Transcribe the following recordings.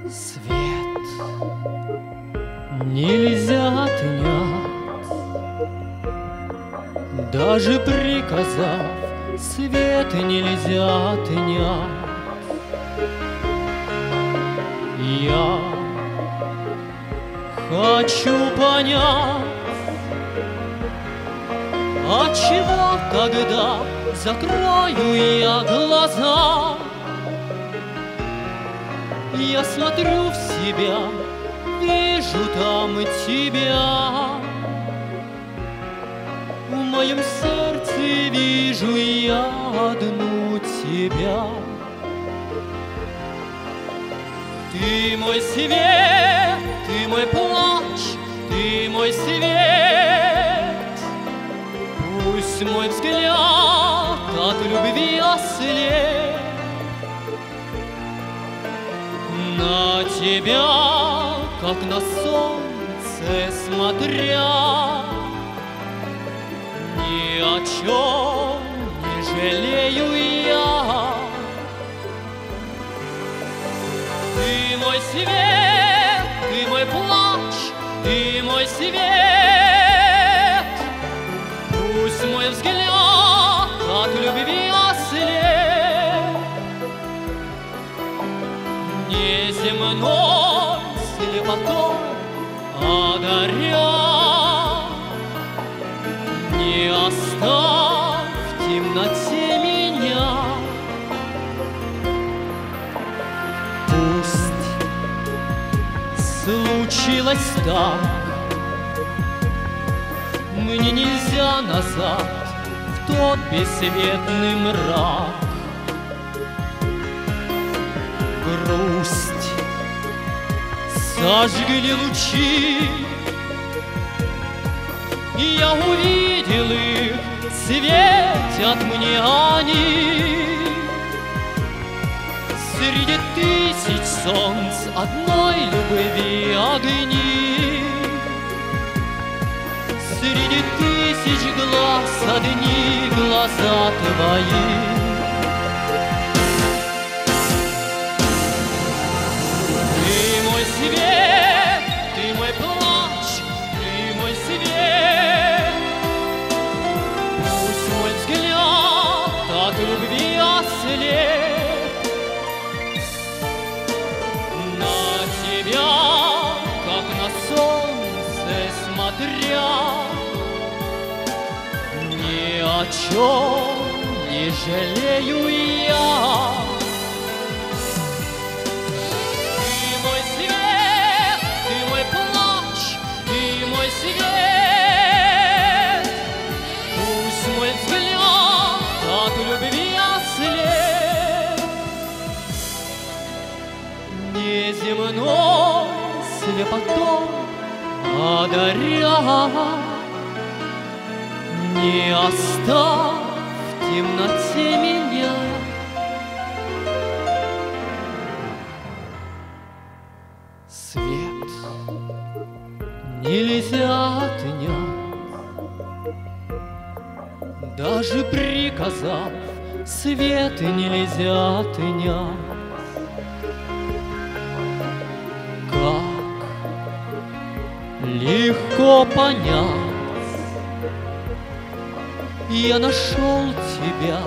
Свет нельзя отнять, даже приказав, свет нельзя отнять. Я хочу понять, отчего тогда закрою я глаза. Я смотрю в себя, вижу там тебя. В моем сердце вижу я одну тебя. Ты мой свет, ты мой плач, ты мой свет. Пусть мой взгляд от любви ослеп. На тебя, как на солнце смотря, ни о чем не жалею я. Ты мой свет, ты мой плач, ты мой свет. Пусть мой взгляд от любви ослеп. Неземной слепотой одаря, не оставь в темноте меня. Пусть случилось так, мне нельзя назад в тот бесцветный мрак. Грусть сожгли лучи, и я увидел их, светят мне они. Среди тысяч солнц одной любви огни. Среди тысяч глаз одни глаза твои. Свет, ты мой плач, ты мой свет. Пусть мой взгляд от любви ослеп. На тебя, как на солнце смотря, ни о чем не жалею я. Свет, пусть мой взгляд от любви ослеп. Неземной слепотой одаря, не оставь в темноте меня. Свет нельзя отнять, даже приказав, свет нельзя отнять. Как легко понять, я нашел тебя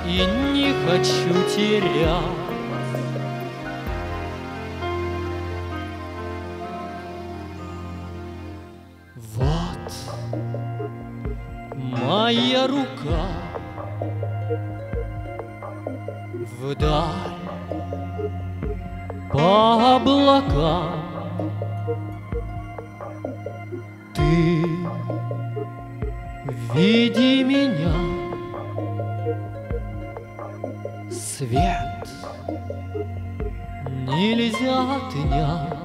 и не хочу терять. Моя рука вдаль по облакам. Ты веди меня, свет нельзя отнять.